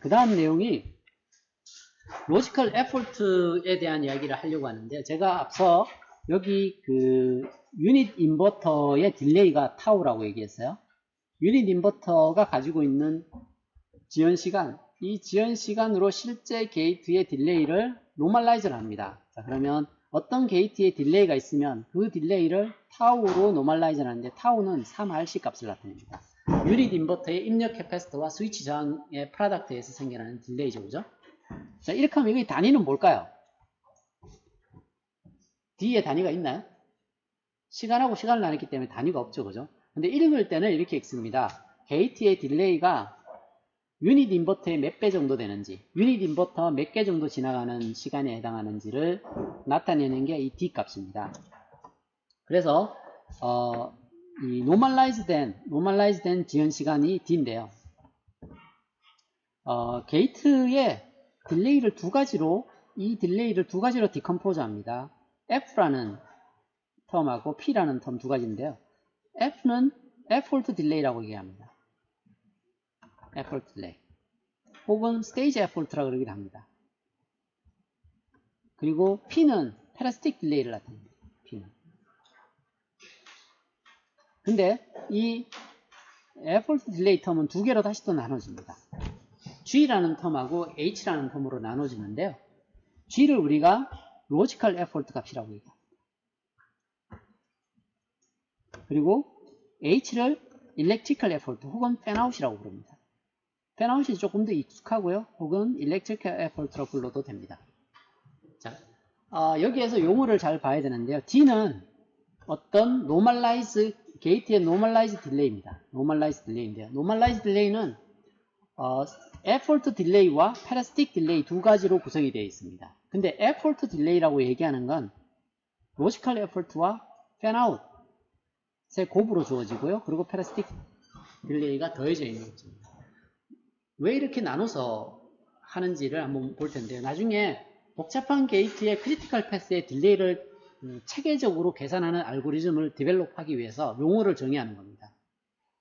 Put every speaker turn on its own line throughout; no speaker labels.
그 다음 내용이 로지컬 에포트에 대한 이야기를 하려고 하는데, 제가 앞서 여기 그 유닛 인버터의 딜레이가 타우라고 얘기했어요. 유닛 인버터가 가지고 있는 지연 시간, 이 지연 시간으로 실제 게이트의 딜레이를 노멀라이즈를 합니다. 자, 그러면 어떤 게이트에 딜레이가 있으면 그 딜레이를 타우로 노멀라이즈를 하는데, 타우는 3RC 값을 나타냅니다. 유닛 인버터의 입력 캐패시터와 스위치 저항의 프로덕트에서 생겨나는 딜레이죠, 그죠? 자, 이렇게 하면 여기 단위는 뭘까요? D에 단위가 있나요? 시간하고 시간을 나눴기 때문에 단위가 없죠, 그죠? 근데 읽을 때는 이렇게 읽습니다. 게이트의 딜레이가 유닛 인버터의 몇 배 정도 되는지, 유닛 인버터 몇 개 정도 지나가는 시간에 해당하는지를 나타내는 게 이 D 값입니다. 그래서 이 노멀라이즈된 지연 시간이 D인데요. 게이트의 딜레이를 이 딜레이를 두 가지로 디컴포즈 합니다. F라는 텀하고 P라는 텀 두 가지인데요. F는 F-홀트 딜레이라고 얘기합니다. F-홀트 딜레이. 혹은 스테이지 F-홀트라고 그러기도 합니다. 그리고 P는 패러스틱 딜레이를 나타냅니다. P는. 근데 이 F-홀트 딜레이 텀은 두 개로 다시 또 나눠집니다. G라는 텀하고 H라는 텀으로 나눠지는데요. G를 우리가 로지컬 F-홀트 값이라고 얘기합니다. 그리고 H를 일렉트리컬 F-홀트 혹은 팬아웃이라고 부릅니다. 팬아웃이 조금 더 익숙하고요. 혹은 일렉트리컬 F-홀트라고 불러도 됩니다. 자, 여기에서 용어를 잘 봐야 되는데요. D는 어떤 게이트의 노멀라이즈 딜레이입니다. 노멀라이즈 딜레이인데요. 노멀라이즈 딜레이는 F-홀트 딜레이와 패러스틱 딜레이 두 가지로 구성이 되어 있습니다. 근데 F-홀트 딜레이라고 얘기하는 건 로지컬 F-홀트와 팬아웃의 곱으로 주어지고요. 그리고 패러스틱 딜레이가 더해져 있는 것입니다. 왜 이렇게 나눠서 하는지를 한번 볼 텐데요. 나중에 복잡한 게이트의 크리티컬 패스의 딜레이를 체계적으로 계산하는 알고리즘을 디벨롭하기 위해서 용어를 정의하는 겁니다.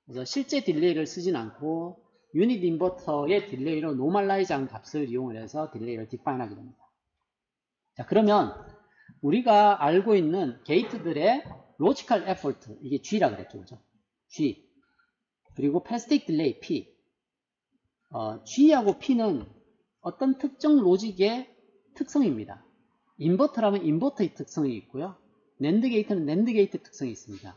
그래서 실제 딜레이를 쓰진 않고 유닛 인버터의 딜레이로 노멀라이즈한 값을 이용해서 딜레이를 디파인하게 됩니다. 자, 그러면 우리가 알고 있는 게이트들의 로지컬 에포트, 이게 G라고 그랬죠, 그죠? G. 그리고 패스틱 딜레이 P. G하고 P는 어떤 특정 로직의 특성입니다. 인버터라면 인버터의 특성이 있고요. 낸드 게이트는 낸드 게이트 특성이 있습니다.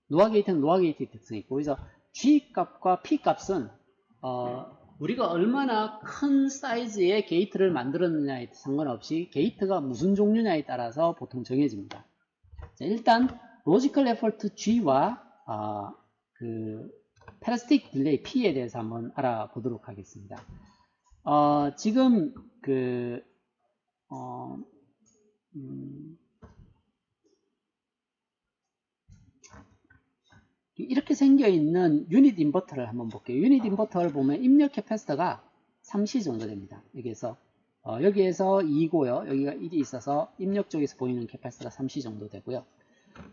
노아 게이트는 노아 게이트의 특성이 있고, 그래서 G 값과 P 값은 우리가 얼마나 큰 사이즈의 게이트를 만들었느냐에 상관없이 게이트가 무슨 종류냐에 따라서 보통 정해집니다. 자, 일단 로지컬 에포트 G와 패러스틱 딜레이 P에 대해서 한번 알아보도록 하겠습니다. 지금 이렇게 생겨있는 유닛 인버터를 한번 볼게요. 유닛 인버터를 보면 입력 캐패시터가 3C 정도 됩니다. 여기에서 2고요. 여기가 1이 있어서 입력 쪽에서 보이는 캐패시터가 3C 정도 되고요.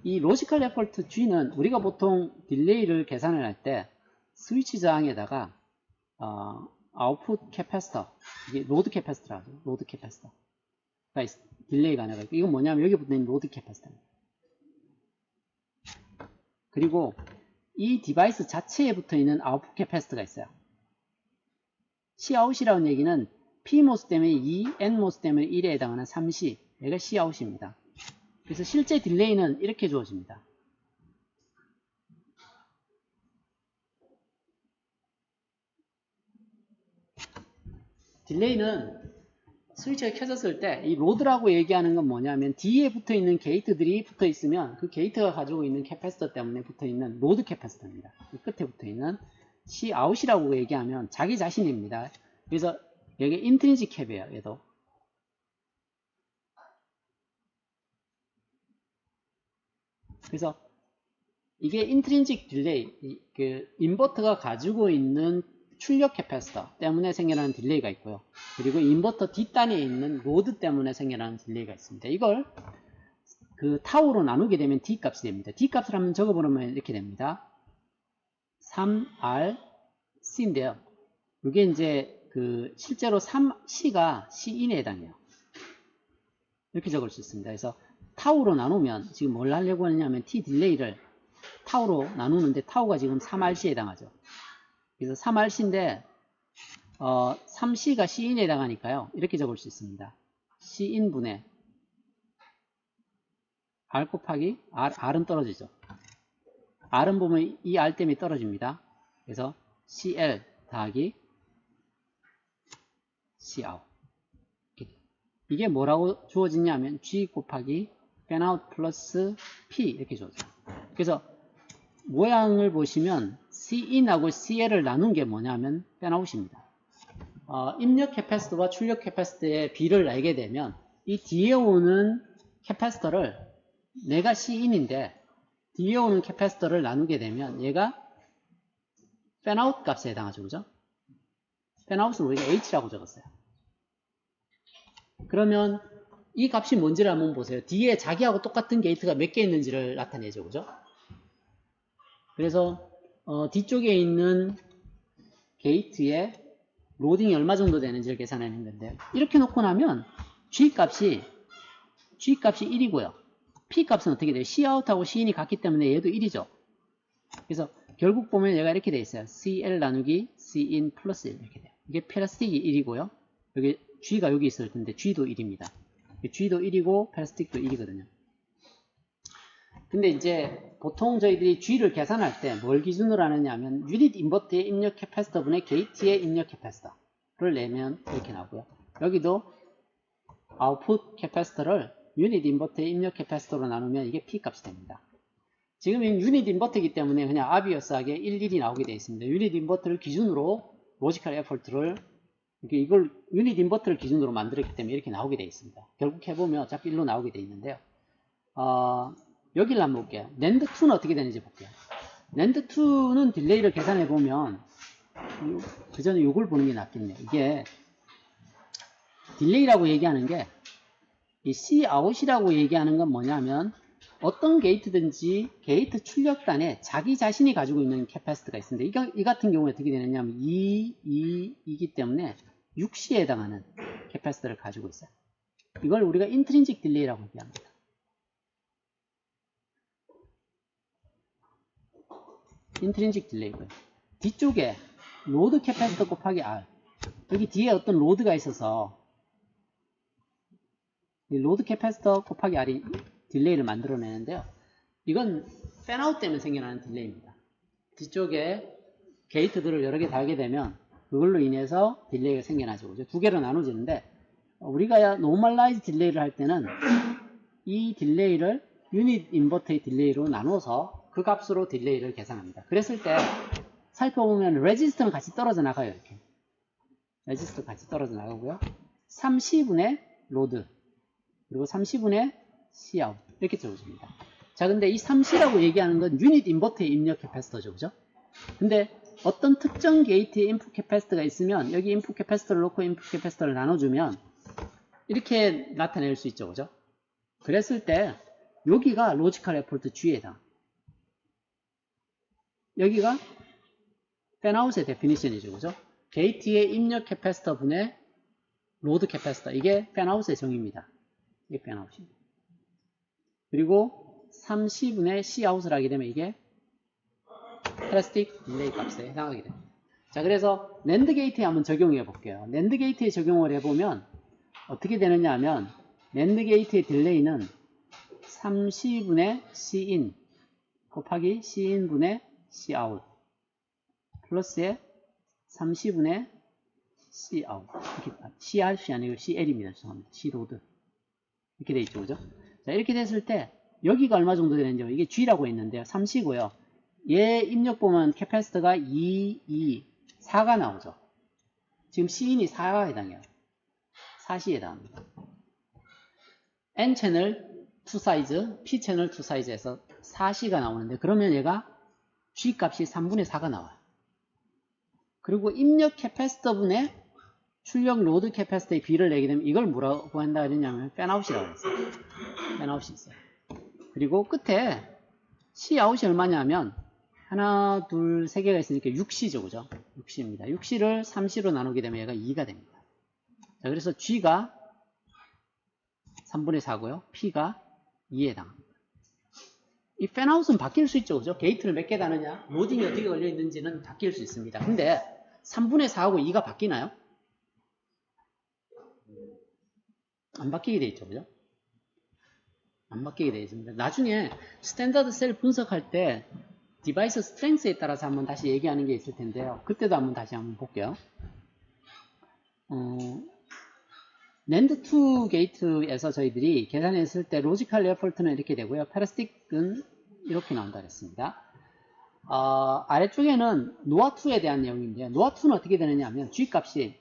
이 로지컬 에포트 G는 우리가 보통 딜레이를 계산을 할 때 스위치 저항에다가 아웃풋 캐패시터, 이게 로드 캐패시터라고, 로드 캐패시터. 딜레이가 아니라, 이건 뭐냐면 여기 붙는 로드 캐패시터입니다. 그리고 이 디바이스 자체에 붙어 있는 아웃풋 캐패시터가 있어요. Cout이라는 얘기는 P모스 때문에 2, N모스 때문에 1에 해당하는 3C, 얘가 Cout입니다. 그래서 실제 딜레이는 이렇게 주어집니다. 딜레이는 스위치가 켜졌을 때 이 로드라고 얘기하는 건 뭐냐면 D에 붙어 있는 게이트들이 붙어 있으면 그 게이트가 가지고 있는 캐패시터 때문에 붙어 있는 로드 캐패시터입니다. 이 끝에 붙어 있는 Cout이라고 얘기하면 자기 자신입니다. 그래서 여기 인트린식 캡이에요. 얘도. 그래서 이게 인트린식 딜레이, 인버터가 가지고 있는 출력 캐패시터 때문에 생겨나는 딜레이가 있고요. 그리고 인버터 뒷단에 있는 로드 때문에 생겨나는 딜레이가 있습니다. 이걸 타우로 나누게 되면 D 값이 됩니다. D 값을 한번 적어보면 이렇게 됩니다. 3RC인데요. 이게 이제 실제로 C가 Cin에 해당해요. 이렇게 적을 수 있습니다. 그래서 타우로 나누면 지금 뭘 하려고 하느냐면 T 딜레이를 타우로 나누는데 타우가 지금 3RC에 해당하죠. 그래서 3RC인데 3C가 Cin에 해당하니까요. 이렇게 적을 수 있습니다. Cin분의 R 곱하기 R은 떨어지죠. R은 보면 이 R 때문에 떨어집니다. 그래서 CL 더하기 Cout. 이게 뭐라고 주어지냐면 G 곱하기 Fanout 플러스 P 이렇게 주어져요. 그래서 모양을 보시면 Cin하고 CL을 나눈 게 뭐냐면 Fanout입니다. 입력 캐패시터와 출력 캐패시터의 비를 알게 되면 이 뒤에 오는 캐패시터를 내가 Cin인데 뒤에 오는 캐패시터를 나누게 되면 얘가 Fanout 값에 해당하죠. 그죠? Fanout을 우리가 H라고 적었어요. 그러면 이 값이 뭔지를 한번 보세요. 뒤에 자기하고 똑같은 게이트가 몇 개 있는지를 나타내죠. 그죠? 그래서 뒤쪽에 있는 게이트의 로딩이 얼마 정도 되는지를 계산하는 건데 이렇게 놓고 나면 G 값이 1이고요. P 값은 어떻게 돼요? Cout하고 Cin이 같기 때문에 얘도 1이죠. 그래서 결국 보면 얘가 이렇게 돼 있어요. CL 나누기 Cin 플러스 1 이렇게 돼요. 이게 페라스틱이 1이고요. 여기 G가 여기 있을 텐데 G도 1입니다. G도 1이고 페라스틱도 1이거든요. 근데 이제 보통 저희들이 G를 계산할 때 뭘 기준으로 하느냐면 유닛 인버터의 입력 캐패시터 분의 게이트의 입력 캐패시터를 내면 이렇게 나오고요. 여기도 아웃풋 캐패시터를 유닛 인버터의 입력 캐패시터로 나누면 이게 P 값이 됩니다. 지금 유닛 인버터이기 때문에 그냥 아비어스하게 1, 1이 나오게 되어 있습니다. 유닛 인버터를 기준으로 로지컬 에포트를 이걸 유닛 인버터를 기준으로 만들었기 때문에 이렇게 나오게 되어 있습니다. 결국 해보면 어차피 1로 나오게 되어 있는데요. 여기를 한번 볼게요. NAND2는 어떻게 되는지 볼게요. NAND2는 딜레이를 계산해보면 그 전에 이걸 보는 게 낫겠네요. 이게 딜레이라고 얘기하는 게 이 Cout이라고 얘기하는 건 뭐냐면 어떤 게이트든지 게이트 출력단에 자기 자신이 가지고 있는 캐패시티가 있습니다. 이 같은 경우에 어떻게 되느냐면 2이기 때문에 6C에 해당하는 캐패시티를 가지고 있어요. 이걸 우리가 인트린직 딜레이라고 얘기합니다. 인트린직 딜레이고요. 뒤쪽에 로드 캐패시터 곱하기 R. 여기 뒤에 어떤 로드가 있어서 이 로드 캐패시터 곱하기 R이 딜레이를 만들어내는데요. 이건 팬아웃 때문에 생겨나는 딜레이입니다. 뒤쪽에 게이트들을 여러 개 달게 되면 그걸로 인해서 딜레이가 생겨나죠. 그죠? 두 개로 나눠지는데 우리가 노멀라이즈 딜레이를 할 때는 이 딜레이를 유닛 인버터의 딜레이로 나눠서 그 값으로 딜레이를 계산합니다. 그랬을 때 살펴보면 레지스터는 같이 떨어져 나가요. 이렇게 레지스터 같이 떨어져 나가고요. 30분의 로드 그리고 30분의 Cout 이렇게 적어줍니다. 자, 근데 이 3C라고 얘기하는 건 유닛 인버터의 입력 캐패시터죠. 그죠? 근데 어떤 특정 게이트에 인풋 캐패시터가 있으면 여기 인풋 캐패시터를 놓고 인풋 캐패시터를 나눠주면 이렇게 나타낼 수 있죠. 그죠? 그랬을 때 여기가 로지컬 에포트 G에 해당. 여기가 팬아웃의 데피니션이죠. 그죠? 게이트의 입력 캐패시터 분의 로드 캐패시터. 이게 팬아웃의 정의입니다. 이게 팬아웃입니다. 그리고 30분의 Cout을 하게 되면 이게 플라스틱 딜레이 값에 해당하게 됩니다. 자, 그래서 낸드 게이트에 한번 적용해 볼게요. 낸드 게이트에 적용을 해보면 어떻게 되느냐 하면 낸드 게이트의 딜레이는 30분의 Cin 곱하기 Cin분의 Cout 플러스에 30분의 Cout 이렇게 CRC 아니고 CL입니다. 죄송합니다. C로드 이렇게 돼 있죠. 그죠? 자, 이렇게 됐을 때 여기가 얼마 정도 되는지 이게 G라고 있는데요. 3C고요. 얘 입력 보면 캐패시터가 4가 나오죠. 지금 Cin이 4가 해당해요. 4C에 해당합니다. N채널 2사이즈, P채널 2사이즈에서 4C가 나오는데 그러면 얘가 G 값이 3분의 4가 나와요. 그리고 입력 캐패시터 분의 출력 로드 캐패시터의 비를 내게 되면 이걸 뭐라고 한다 그러냐면 팬아웃이라고 했어요. 팬아웃이 있어요. 그리고 끝에 Cout이 얼마냐면 하나, 둘, 세 개가 있으니까 6C죠, 그죠? 6C입니다. 6C를 3C로 나누게 되면 얘가 2가 됩니다. 자, 그래서 G가 3분의 4고요. P가 2에 해당합니다. 이 팬아웃은 바뀔 수 있죠, 그죠? 게이트를 몇 개 다느냐, 로딩이 어떻게 걸려 있는지는 바뀔 수 있습니다. 근데 3분의 4하고 2가 바뀌나요? 안 바뀌게 돼 있죠, 그죠? 안 바뀌게 되어 있습니다. 나중에 스탠다드 셀 분석할 때 디바이스 스트렝스에 따라서 한번 다시 얘기하는 게 있을 텐데요. 그때도 한번 다시 한번 볼게요. 낸드2 게이트에서 저희들이 계산했을 때 로지컬 레어폴트는 이렇게 되고요. 패러스틱은 이렇게 나온다 그랬습니다. 아래쪽에는 노아2에 대한 내용인데요. 노아2는 어떻게 되느냐 하면 G값이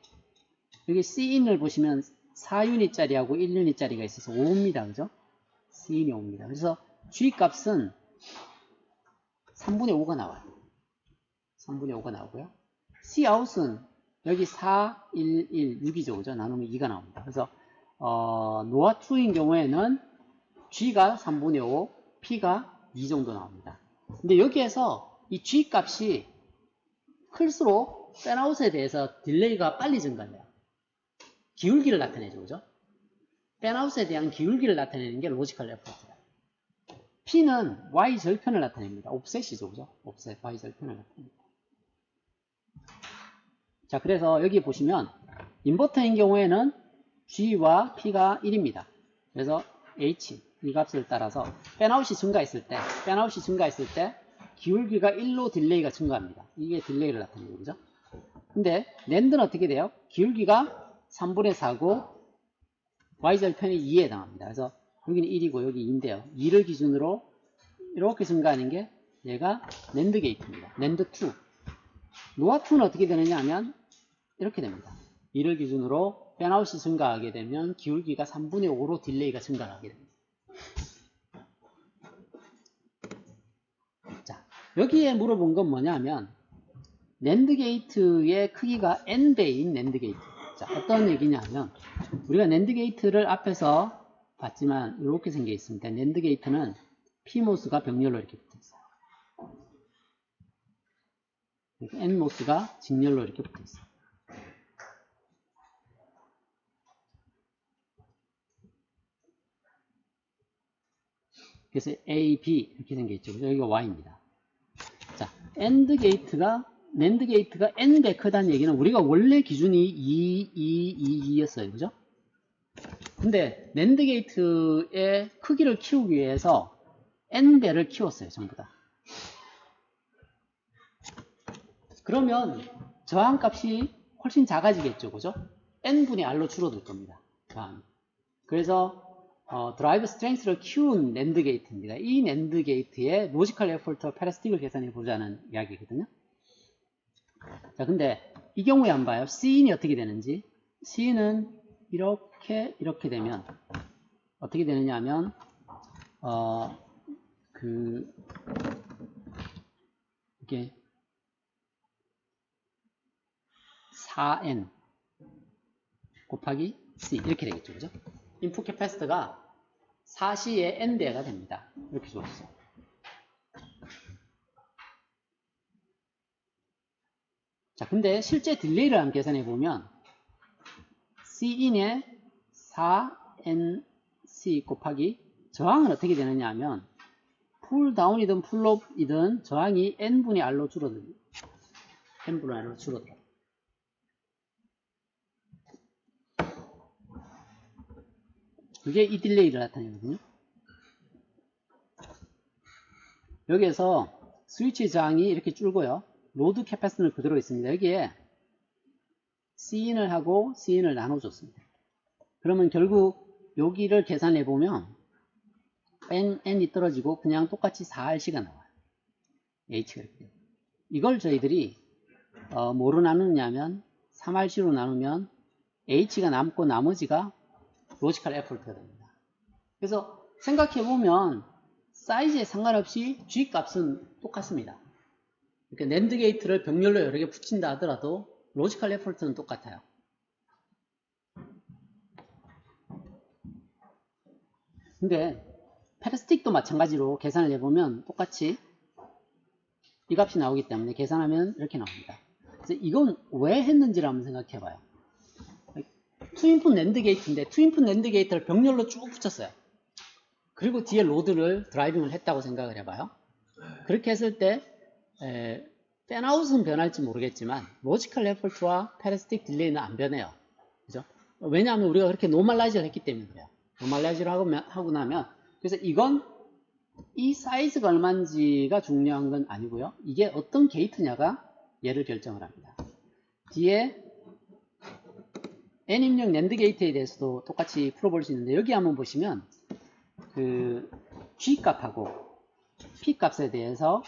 여기 C인을 보시면 4유닛짜리하고 1유닛짜리가 있어서 5입니다. 그죠? C인이 5입니다. 그래서 G값은 3분의 5가 나와요. 3분의 5가 나오고요. Cout은 여기 4, 1, 1, 6이죠. 그죠? 나누면 2가 나옵니다. 그래서 노아2인 경우에는 G가 3분의 5, P가 2 정도 나옵니다. 근데 여기에서 이 G 값이 클수록 팬아웃에 대해서 딜레이가 빨리 증가해요. 기울기를 나타내죠. 그죠? 팬아웃에 대한 기울기를 나타내는 게 로지컬 레퍼런스예요. P는 Y 절편을 나타냅니다. 옵셋이죠. 그죠? 옵셋, Y 절편을 나타냅니다. 자, 그래서 여기 보시면 인버터인 경우에는 G와 P가 1입니다. 그래서 H, 이 값을 따라서 팬아웃이 증가했을 때 기울기가 1로 딜레이가 증가합니다. 이게 딜레이를 나타내는 거죠. 근데 낸드는 어떻게 돼요? 기울기가 3분의 4고 Y절편이 2에 해당합니다. 그래서 여기는 1이고 여기 2인데요. 2를 기준으로 이렇게 증가하는 게 얘가 낸드 게이트입니다. 낸드2. 노아2는 어떻게 되느냐 하면 이렇게 됩니다. 2를 기준으로 팬아웃이 증가하게 되면 기울기가 3분의 5로 딜레이가 증가하게 됩니다. 자, 여기에 물어본 건 뭐냐 하면 낸드 게이트의 크기가 n배인 낸드 게이트. 자, 어떤 얘기냐 하면 우리가 낸드 게이트를 앞에서 봤지만 이렇게 생겨 있습니다. 낸드 게이트는 PMOS가 병렬로 이렇게 붙어 있어요. NMOS가 직렬로 이렇게 붙어 있어요. 그래서 A, B 이렇게 생겨 있죠. 여기가 Y입니다. 자, 낸드 게이트가 N배 크다는 얘기는 우리가 원래 기준이 2였어요. 그죠? 근데 낸드 게이트의 크기를 키우기 위해서 N배를 키웠어요. 전부 다. 그러면 저항값이 훨씬 작아지겠죠. 그죠? N분의 R로 줄어들 겁니다. 저항. 그래서 드라이브 스트렝스를 키운 낸드 게이트입니다. 이 낸드 게이트의 로지컬 에포트와 패러스틱을 계산해 보자는 이야기거든요. 자, 근데 이 경우에 한번 봐요. C인이 어떻게 되는지. C는 이렇게 되면 어떻게 되느냐 하면 이게 4N 곱하기 C 이렇게 되겠죠. 그죠? 인풋 캐패시터가 4C의 N배가 됩니다. 이렇게 주었어요. 자, 근데 실제 딜레이를 한번 계산해 보면 Cin의 4NC 곱하기 저항은 어떻게 되느냐 하면 풀다운이든 풀업이든 저항이 N분의 R로 줄어듭니다. N분의 R로 줄어들어요. 그게 이 딜레이를 나타내거든요. 여기에서 스위치 저항이 이렇게 줄고요. 로드 캐패시터는 그대로 있습니다. 여기에 C인을 하고 C인을 나눠줬습니다. 그러면 결국 여기를 계산해 보면 N이 떨어지고 그냥 똑같이 4RC가 나와요. H가 이렇게 돼요. 이걸 저희들이 뭐로 나누냐면 3RC로 나누면 H가 남고 나머지가 로지컬 에포트가 됩니다. 그래서 생각해보면 사이즈에 상관없이 G값은 똑같습니다. 그러니까 낸드 게이트를 병렬로 여러 개 붙인다 하더라도 로지컬 에포트는 똑같아요. 근데 패러스틱도 마찬가지로 계산을 해보면 똑같이 이 값이 나오기 때문에 계산하면 이렇게 나옵니다. 그래서 이건 왜 했는지를 한번 생각해 봐요. 투인풋 낸드 게이트인데 투인풋 낸드 게이트를 병렬로 쭉 붙였어요. 그리고 뒤에 로드를 드라이빙을 했다고 생각을 해봐요. 그렇게 했을 때 팬아웃은 변할지 모르겠지만 로지컬 에포트와 페리스틱 딜레이는 안 변해요. 그죠? 왜냐하면 우리가 그렇게 노멀라이즈를 했기 때문에 그래요. 노멀라이즈를 하고 나면 그래서 이건 이 사이즈가 얼마인지가 중요한 건 아니고요. 이게 어떤 게이트냐가 얘를 결정을 합니다. 뒤에 N 입력 낸드 게이트에 대해서도 똑같이 풀어볼 수 있는데 여기 한번 보시면 그 G 값하고 P 값에 대해서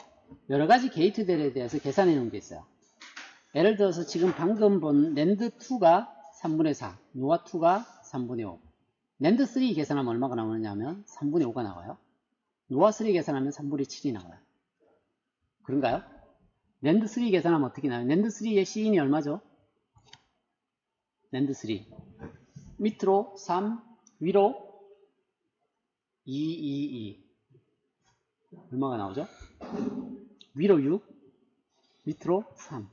여러 가지 게이트들에 대해서 계산해 놓은 게 있어요. 예를 들어서 지금 방금 본 낸드 2가 3분의 4, 노아 2가 3분의 5. 낸드 3 계산하면 얼마가 나오느냐 하면 3분의 5가 나와요. 노아 3 계산하면 3분의 7이 나와요. 그런가요? 낸드 3 계산하면 어떻게 나와요? 낸드 3의 C인이 얼마죠? 낸드 3 밑으로 3, 위로 2 얼마가 나오죠? 위로 6, 밑으로 3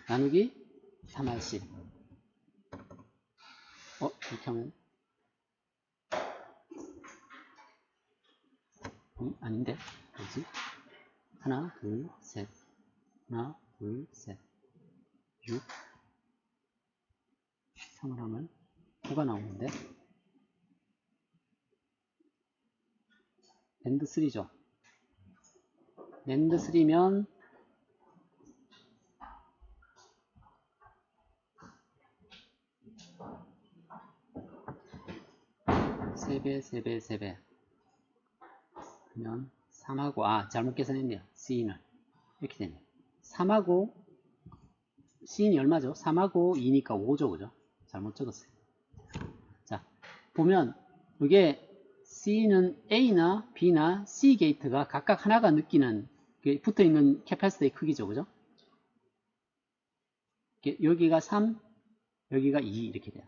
나누기 3R10. 이렇게 하면 아닌데 뭐지? 하나, 둘, 셋 하나, 둘, 셋 6 3을 하면 9가 나오는데 낸드 3죠. 낸드 3면 세 배 그러면 3하고 잘못 계산했네요. C는 이렇게 되네요. 3하고 C인이 얼마죠? 3하고 2니까 5죠. 그죠? 잘못 적었어요. 자, 보면 이게 C는 A나 B나 C 게이트가 각각 하나가 느끼는 붙어있는 캐파시터의 크기죠. 그죠? 여기가 3, 여기가 2 이렇게 돼요.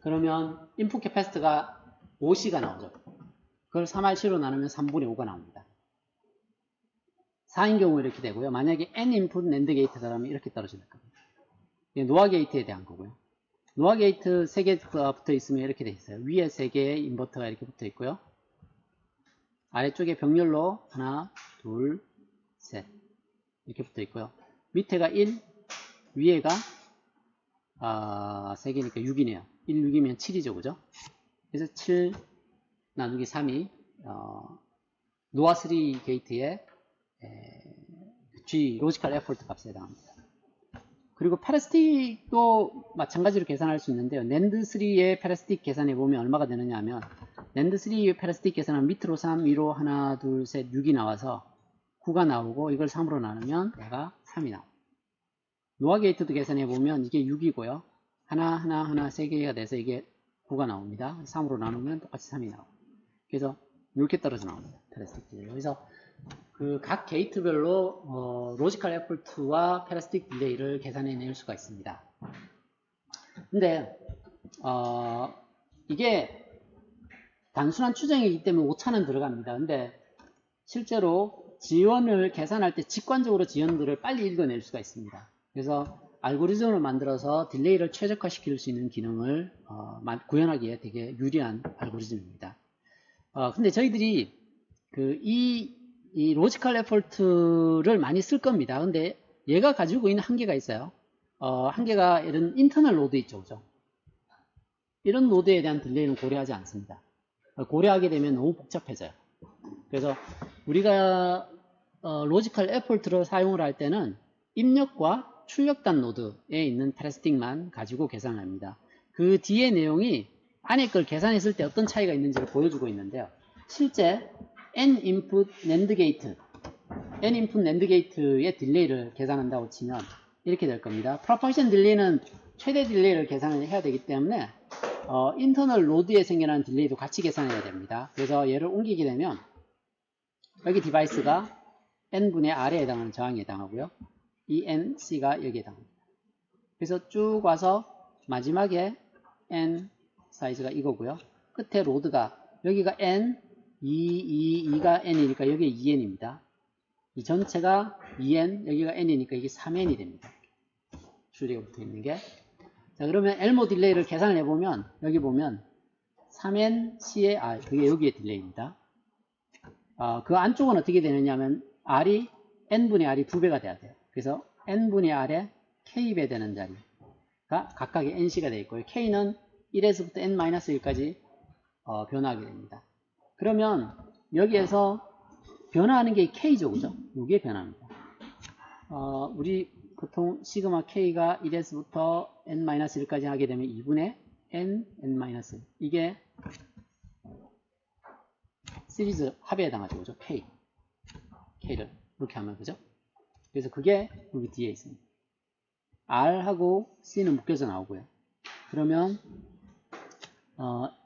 그러면 인풋 캐파시터가 5C가 나오죠. 그걸 3R7로 나누면 3분의 5가 나옵니다. 4인 경우 이렇게 되고요. 만약에 N 인풋 낸드 게이트라면 이렇게 떨어질 겁니다. 이게 노아 게이트에 대한 거고요. 노아 게이트 3개가 붙어 있으면 이렇게 되어 있어요. 위에 3개의 인버터가 이렇게 붙어 있고요. 아래쪽에 병렬로 하나, 둘, 셋 이렇게 붙어 있고요. 밑에가 1, 위에가 3개니까 6이네요. 1, 6이면 7이죠. 그죠? 그래서 7 나누기 3이 노아 3 게이트의 G 로지컬 에포트 값에 해당합니다. 그리고 페라스틱도 마찬가지로 계산할 수 있는데요. 낸드 3의 페라스틱 계산해 보면 얼마가 되느냐 하면 낸드 3의 페라스틱 계산하면 밑으로 3, 위로 하나, 둘, 셋, 6이 나와서 9가 나오고 이걸 3으로 나누면 얘가 3이 나옵니다. 노아 게이트도 계산해 보면 이게 6이고요. 하나, 3개가 돼서 이게 9가 나옵니다. 3으로 나누면 똑같이 3이 나옵니다. 그래서 이렇게 떨어져 나옵니다. 페라스틱. 그래서 그 각 게이트별로 로지컬 에포트와 페라스틱 딜레이를 계산해 낼 수가 있습니다. 근데 이게 단순한 추정이기 때문에 오차는 들어갑니다. 근데 실제로 지원을 계산할 때 직관적으로 지원들을 빨리 읽어낼 수가 있습니다. 그래서 알고리즘을 만들어서 딜레이를 최적화시킬 수 있는 기능을 구현하기에 되게 유리한 알고리즘입니다. 근데 저희들이 이 로지컬 에포트를 많이 쓸 겁니다. 근데 얘가 가지고 있는 한계가 있어요. 한계가 이런 인터널 로드 있죠. 그죠? 이런 노드에 대한 딜레이는 고려하지 않습니다. 고려하게 되면 너무 복잡해져요. 그래서 우리가 로지컬 에포트를 사용을 할 때는 입력과 출력단 노드에 있는 페라스틱만 가지고 계산을 합니다. 그 뒤에 내용이 안에 걸 계산했을 때 어떤 차이가 있는지를 보여주고 있는데요. 실제 N 인풋 낸드 게이트, N 인풋 낸드 게이트의 딜레이를 계산한다고 치면 이렇게 될 겁니다. 프로포션 딜레이는 최대 딜레이를 계산을 해야 되기 때문에 인터널 로드에 생겨나는 딜레이도 같이 계산해야 됩니다. 그래서 얘를 옮기게 되면 여기 디바이스가 N분의 R에 해당하는 저항에 해당하고요. 이 NC가 여기에 해당합니다. 그래서 쭉 와서 마지막에 N 사이즈가 이거고요. 끝에 로드가 여기가 N, 2가 N이니까 여기에 2N입니다. 이 전체가 2n, 여기가 n이니까 이게 3n이 됩니다. 줄리가 붙어 있는 게. 자, 그러면 엘모 딜레이를 계산을 해보면, 여기 보면 3nC의 R, 그게 여기의 딜레이입니다. 그 안쪽은 어떻게 되느냐 하면 R이 n분의 R이 2배가 돼야 돼요. 그래서 n분의 R에 K배 되는 자리가 각각의 NC가 되어 있고요. K는 1에서부터 n-1까지 변화하게 됩니다. 그러면 여기에서 변화하는 게 K죠, 그죠? 이게 변화입니다. 우리 보통 시그마 K가 1에서부터 n-1까지 하게 되면 2분의 n-1. 이게 시리즈 합에 해당하죠, 그죠? K를 이렇게 하면, 그죠? 그래서 그게 여기 뒤에 있습니다. R하고 C는 묶여서 나오고요. 그러면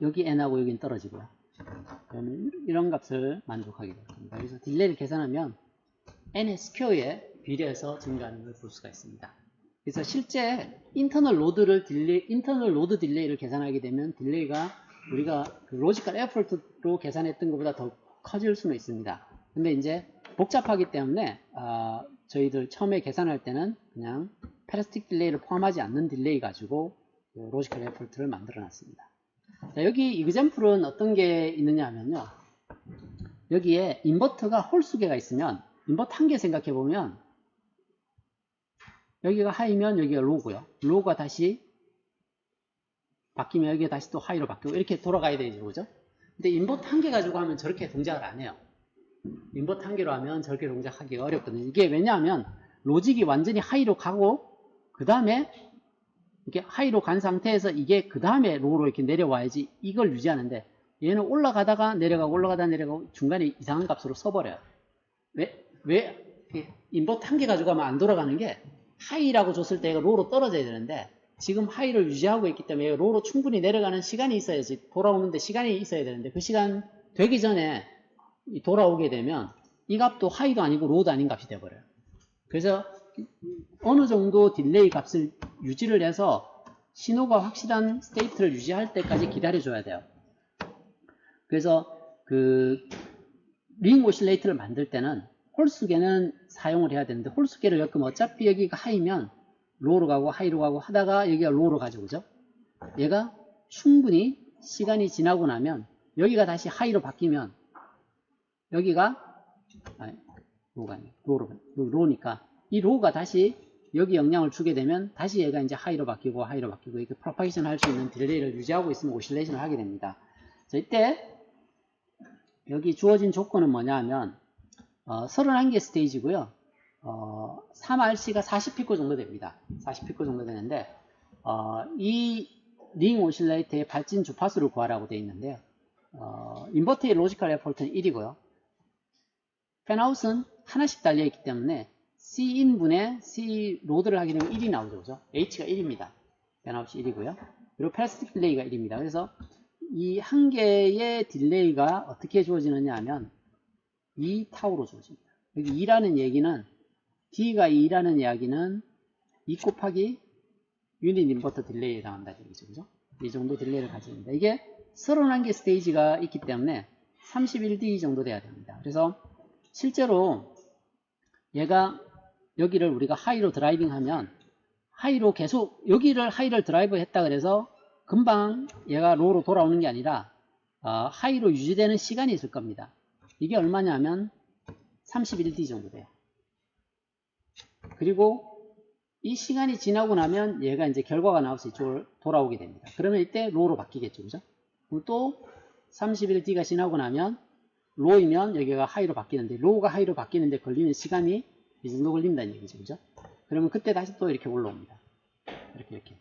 여기 n하고 여기는 떨어지고요. 그러면 이런 값을 만족하게 됩니다. 그래서 딜레이를 계산하면 n의 스퀘어에 비례해서 증가하는 걸 볼 수가 있습니다. 그래서 실제 인터널 로드 딜레이를 계산하게 되면 딜레이가 우리가 그 로지컬 에포트로 계산했던 것보다 더 커질 수는 있습니다. 근데 이제 복잡하기 때문에 저희들 처음에 계산할 때는 그냥 패러스틱 딜레이를 포함하지 않는 딜레이 가지고 그 로지컬 에포트를 만들어 놨습니다. 자, 여기 이그젬플은 어떤 게 있느냐 하면요. 여기에 인버터가 홀수개가 있으면 인버터 한 개 생각해 보면 여기가 하이면 여기가 로우고요. 로우가 다시 바뀌면 여기가 다시 또 하이로 바뀌고 이렇게 돌아가야 되죠, 그죠? 근데 인버터 한 개 가지고 하면 저렇게 동작을 안 해요. 인버터 한 개로 하면 저렇게 동작하기가 어렵거든요. 이게 왜냐하면 로직이 완전히 하이로 가고 그 다음에 이렇게 하이로 간 상태에서 이게 그 다음에 로우로 이렇게 내려와야지 이걸 유지하는데 얘는 올라가다가 내려가고 올라가다가 내려가고 중간에 이상한 값으로 써버려요. 왜 인버터 한 개 가지고 하면 안 돌아가는 게 하이라고 줬을 때 얘가 로우로 떨어져야 되는데 지금 하이를 유지하고 있기 때문에 얘가 로우로 충분히 내려가는 시간이 있어야지 돌아오는데 시간이 있어야 되는데 그 시간 되기 전에 돌아오게 되면 이 값도 하이도 아니고 로우도 아닌 값이 돼버려요. 그래서 어느 정도 딜레이 값을 유지를 해서 신호가 확실한 스테이트를 유지할 때까지 기다려줘야 돼요. 그래서 그 링 오실레이터를 만들 때는 홀수계는 사용을 해야 되는데 홀수계를 엮으면 어차피 여기가 하이면 로우로 가고 하이로 가고 하다가 여기가 로우로 가죠, 그죠? 얘가 충분히 시간이 지나고 나면 여기가 다시 하이로 바뀌면 여기가 로우가 아니에요. 로우니까 이 로우가 다시 여기 영향을 주게 되면 다시 얘가 이제 하이로 바뀌고 이렇게 프로파게이션 할 수 있는 딜레이를 유지하고 있으면 오실레이션을 하게 됩니다. 자, 이때 여기 주어진 조건은 뭐냐 하면 31개 스테이지고요. 3RC가 40피코 정도 됩니다. 40피코 정도 되는데 이 링 오실레이터의 발진 주파수를 구하라고 되어 있는데요. 인버터의 로지컬 에포트는 1이고요. 팬아웃은 하나씩 달려있기 때문에 C인분의 C 로드를 하게 되면 1이 나오죠, 그죠? H가 1입니다. 팬아웃이 1이고요. 그리고 패러스틱 딜레이가 1입니다. 그래서 이 한 개의 딜레이가 어떻게 주어지느냐 하면 2타우로 주어집니다. 여기 2라는 얘기는 D가 2라는 이야기는 2 곱하기 유닛 인버터 딜레이에 해당한다는 얘기죠, 그죠? 이 정도 딜레이를 가집니다. 이게 31개 스테이지가 있기 때문에 31D 정도 돼야 됩니다. 그래서 실제로 얘가 여기를 우리가 하이로 드라이빙 하면 하이로 계속 여기를 하이를 드라이브 했다 그래서 금방 얘가 로우로 돌아오는 게 아니라 하이로 유지되는 시간이 있을 겁니다. 이게 얼마냐면 31D 정도 돼요. 그리고 이 시간이 지나고 나면 얘가 이제 결과가 나와서 이쪽으로 돌아오게 됩니다. 그러면 이때 로우로 바뀌겠죠, 그죠? 그럼 또 31D가 지나고 나면 로우이면 여기가 하이로 바뀌는데 로우가 하이로 바뀌는데 걸리는 시간이 이 정도 걸린다는 얘기죠, 그죠? 그러면 그때 다시 또 이렇게 올라옵니다. 이렇게.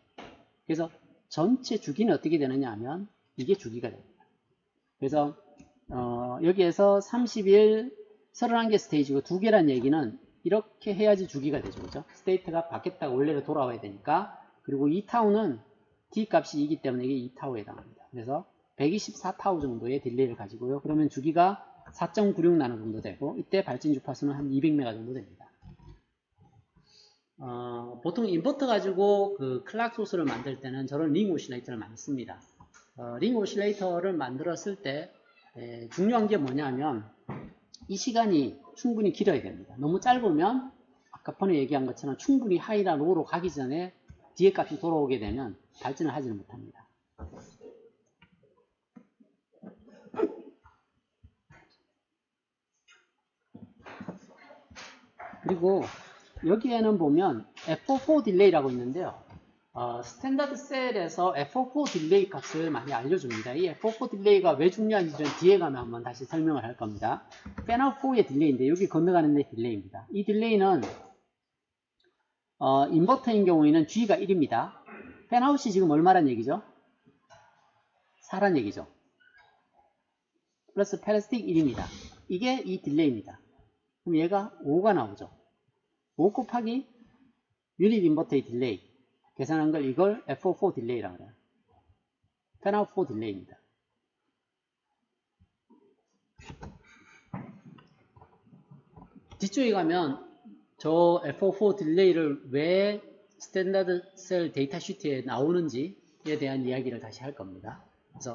그래서 전체 주기는 어떻게 되느냐 하면 이게 주기가 됩니다. 그래서 여기에서 31개 스테이지고 2개란 얘기는 이렇게 해야지 주기가 되죠, 그죠? 스테이트가 바뀌었다가 원래로 돌아와야 되니까. 그리고 2타우는 D 값이 2이기 때문에 이게 2타우에 해당합니다. 그래서 124타우 정도의 딜레이를 가지고요. 그러면 주기가 4.96 나노 정도 되고 이때 발진 주파수는 한 200메가 정도 됩니다. 보통 인버터 가지고 그 클락 소스를 만들 때는 저런 링 오실레이터를 많이 씁니다. 링 오실레이터를 만들었을 때 중요한 게 뭐냐면 이 시간이 충분히 길어야 됩니다. 너무 짧으면 아까 전에 얘기한 것처럼 충분히 하이나 로우로 가기 전에 뒤에 값이 돌아오게 되면 발전을 하지는 못합니다. 그리고 여기에는 보면 F4 딜레이라고 있는데요. 스탠다드 셀에서 F4 딜레이 값을 많이 알려줍니다. 이 F4 딜레이가 왜 중요한지는 뒤에 가면 한번 다시 설명을 할 겁니다. 팬아웃 4의 딜레이인데 여기 건너가는 데 딜레이입니다. 이 딜레이는 인버터인 경우에는 G가 1입니다. 팬아웃이 지금 얼마란 얘기죠? 4란 얘기죠. 플러스 패러스틱 1입니다. 이게 이 딜레이입니다. 그럼 얘가 5가 나오죠. 5 곱하기 유닛 인버터의 딜레이 계산한 걸 이걸 F4 딜레이라고 해요. 팬아웃 4 딜레이입니다. 뒤쪽에 가면 저 F4 딜레이를 왜 스탠다드 셀 데이터 시트에 나오는지에 대한 이야기를 다시 할 겁니다. 그래서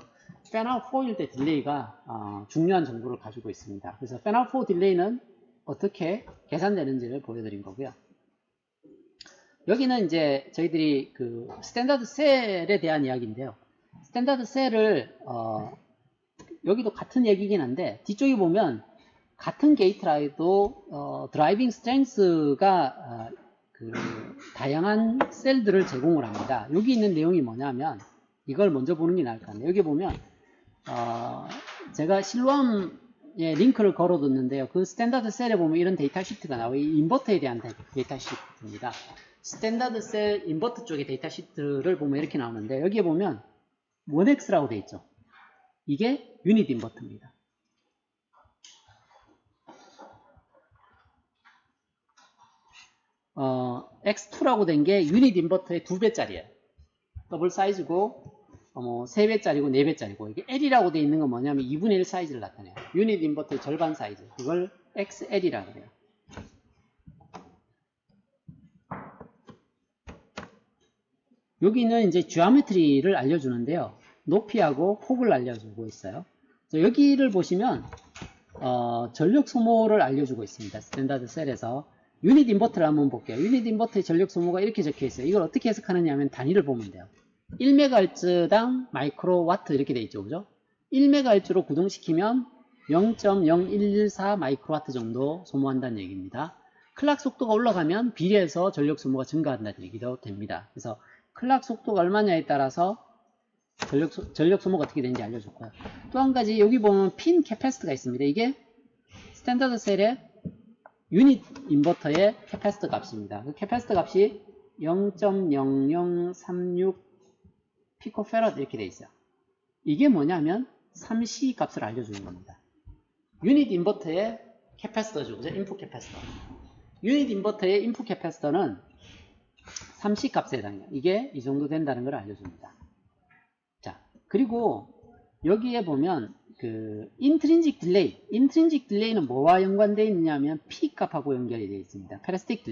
팬아웃 4일 때 딜레이가 중요한 정보를 가지고 있습니다. 그래서 팬아웃 4 딜레이는 어떻게 계산되는지를 보여드린 거고요. 여기는 이제 저희들이 그 스탠다드 셀에 대한 이야기인데요. 스탠다드 셀을 여기도 같은 얘기긴 한데 뒤쪽에 보면 같은 게이트라 해도 드라이빙 스트렝스가 그 다양한 셀들을 제공을 합니다. 여기 있는 내용이 뭐냐면 이걸 먼저 보는 게 나을 것 같네요. 여기 보면 제가 실루암에 링크를 걸어뒀는데요. 그 스탠다드 셀에 보면 이런 데이터 시트가 나와요. 이 인버터에 대한 데이터 시트입니다. 스탠다드 셀 인버터 쪽의 데이터 시트를 보면 이렇게 나오는데 여기에 보면 1X라고 되어 있죠. 이게 유닛 인버터입니다. X2라고 된 게 유닛 인버터의 2배짜리예요. 더블 사이즈고 뭐 3배짜리고 4배짜리고 이게 L이라고 되어 있는 건 뭐냐면 2분의 1 사이즈를 나타내요. 유닛 인버터의 절반 사이즈. 그걸 XL이라고 해요. 여기는 이제 지오메트리를 알려주는데요. 높이하고 폭을 알려주고 있어요. 여기를 보시면 전력 소모를 알려주고 있습니다. 스탠다드 셀에서 유닛 인버터를 한번 볼게요. 유닛 인버터의 전력 소모가 이렇게 적혀 있어요. 이걸 어떻게 해석하느냐 하면 단위를 보면 돼요. 1MHz당 마이크로와트 이렇게 돼 있죠. 그죠? 1MHz로 구동시키면 0.0114 마이크로와트 정도 소모한다는 얘기입니다. 클락 속도가 올라가면 비례해서 전력 소모가 증가한다는 얘기도 됩니다. 그래서 클락 속도가 얼마냐에 따라서 전력 소모가 어떻게 되는지 알려줬고요. 또 한 가지 여기 보면 핀 캐패시터가 있습니다. 이게 스탠다드 셀의 유닛 인버터의 캐패시터 값입니다. 그 캐패시터 값이 0.0036 피코페럿 이렇게 돼 있어요. 이게 뭐냐면 3C 값을 알려주는 겁니다. 유닛 인버터의 캐패시터죠. 그죠? 인풋 캐패시터. 유닛 인버터의 인풋 캐패시터는 3C 값에 해당해요. 이게 이 정도 된다는 걸 알려줍니다. 자, 그리고 여기에 보면 그 인트린직 딜레이는 뭐와 연관되어 있느냐면 P 값하고 연결이 되어 있습니다. 패러스틱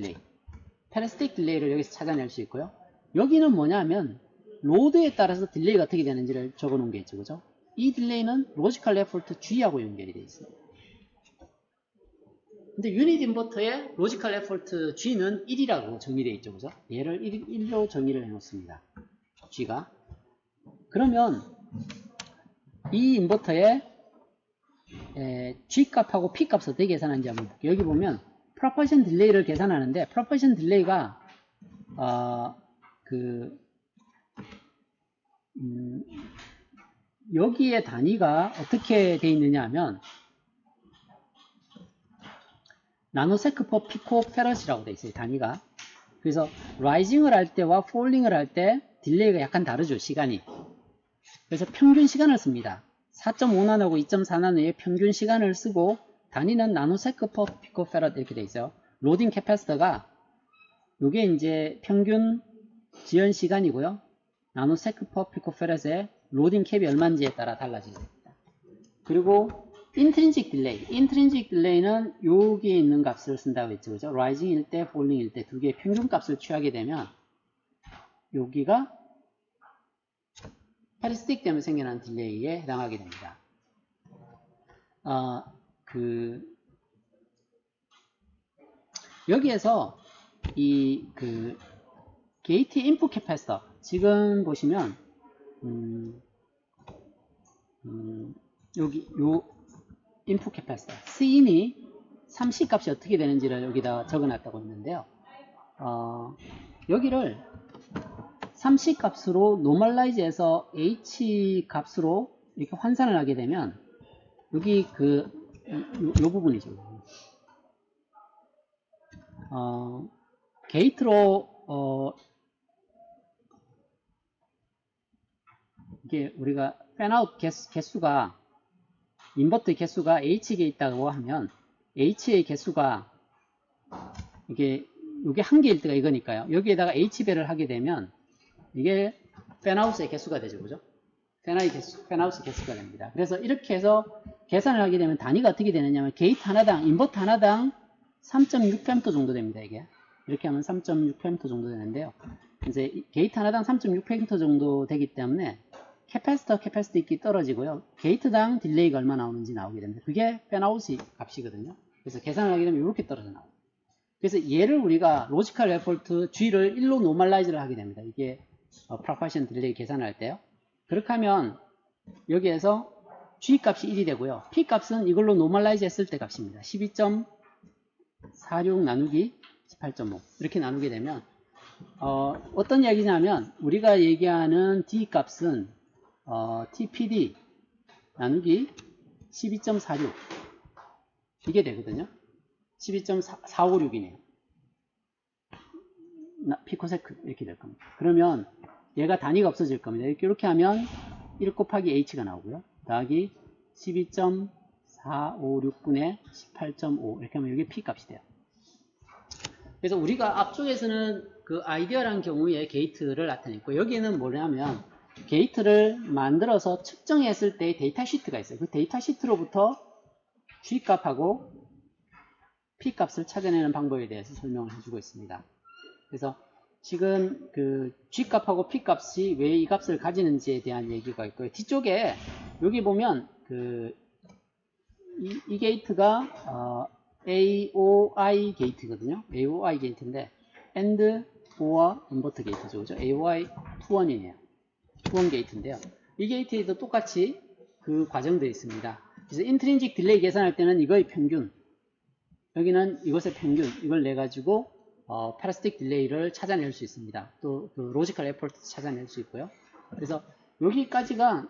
딜레이를 여기서 찾아낼 수 있고요. 여기는 뭐냐면 로드에 따라서 딜레이가 어떻게 되는지를 적어 놓은 게 있죠. 그죠? 이 딜레이는 로지컬 에포트 G하고 연결이 되어 있습니다. 근데 유닛 인버터의 로지컬 에포트 G는 1이라고 정의되어 있죠. 그죠? 얘를 1로 정의를 해 놓습니다. G가. 그러면 이 인버터의 G 값하고 P 값을 어떻게 계산하는지 한번 볼게요. 여기 보면 프로포션 딜레이를 계산하는데 프로포션 딜레이가 여기에 단위가 어떻게 되어 있느냐 하면 나노세크 퍼 피코 페럿이라고 되어 있어요. 단위가. 그래서 라이징을 할 때와 폴링을 할 때 딜레이가 약간 다르죠. 시간이. 그래서 평균 시간을 씁니다. 4.5나노고 2.4나노의 평균 시간을 쓰고 단위는 나노세크 퍼 피코페럿 이렇게 돼 있어요. 로딩 캐패시터가 요게 이제 평균 지연 시간이고요. 나노세크 퍼 피코페럿의 로딩 캡이 얼마인지에 따라 달라집니다. 그리고 인트린직 딜레이는 여기에 있는 값을 쓴다고 했죠. 그죠? 라이징일 때, 폴링일 때 두 개의 평균 값을 취하게 되면 여기가 패러스틱 때문에 생겨난 딜레이에 해당하게 됩니다. 여기에서 이 게이트 인풋 캐패시터 지금 보시면 여기 요 인풋 캐패시터 C인이 30 값이 어떻게 되는지를 여기다 적어놨다고 했는데요. 여기를 30 값으로 노멀라이즈해서 H 값으로 이렇게 환산을 하게 되면 여기 요 부분이죠. 게이트로 이게 우리가 팬아웃 개수가 인버터 개수가 H에 있다고 하면 H의 개수가 이게 한 개일 때가 이거니까요. 여기에다가 H배를 하게 되면 이게 팬아웃의 개수가 되죠. 그죠? 팬아웃의 개수가 됩니다. 그래서 이렇게 해서 계산을 하게 되면 단위가 어떻게 되느냐면 게이트 하나당, 인버터 하나당 3.6A 정도 됩니다. 이게. 이렇게 하면 3.6A 정도 되는데요. 이제 게이트 하나당 3.6A 정도 되기 때문에 캐패시티 떨어지고요. 게이트당 딜레이가 얼마 나오는지 나오게 됩니다. 그게 팬아웃의 값이거든요. 그래서 계산을 하게 되면 이렇게 떨어져 나와요. 그래서 얘를 우리가 로지컬 레포트 G를 1로 노멀라이즈를 하게 됩니다. 이게 프로파션 딜레이 계산할 때요. 그렇게 하면 여기에서 G 값이 1이 되고요. P 값은 이걸로 노멀라이즈 했을 때 값입니다. 12.46 나누기 18.5 이렇게 나누게 되면 어떤 이야기냐면 우리가 얘기하는 D 값은 TPD 나누기 12.46 이게 되거든요. 12.456이네요. 피코세크 이렇게 될 겁니다. 그러면 얘가 단위가 없어질 겁니다. 이렇게 하면 1 곱하기 H가 나오고요. 더하기 12.456분의 18.5 이렇게 하면 이게 P 값이 돼요. 그래서 우리가 앞쪽에서는 그 아이디어란 경우에 게이트를 나타냈고 여기에는 뭐냐면 게이트를 만들어서 측정했을 때 데이터 시트가 있어요. 그 데이터 시트로부터 G 값하고 P 값을 찾아내는 방법에 대해서 설명을 해주고 있습니다. 그래서 지금 그 G 값하고 P 값이 왜 이 값을 가지는지에 대한 얘기가 있고요. 뒤쪽에 여기 보면 이 게이트가 AOI 게이트거든요. AOI 게이트인데 AND OR 인버터 게이트죠. 그죠? AOI 투원이네요. 투원 게이트인데요. 이 게이트에도 똑같이 그 과정들이 있습니다. 그래서 인트린직 딜레이 계산할 때는 이거의 평균, 여기는 이것의 평균, 이걸 내가지고 패러스틱 딜레이를 찾아낼 수 있습니다. 또 그 로지컬 에포트 찾아낼 수 있고요. 그래서 여기까지가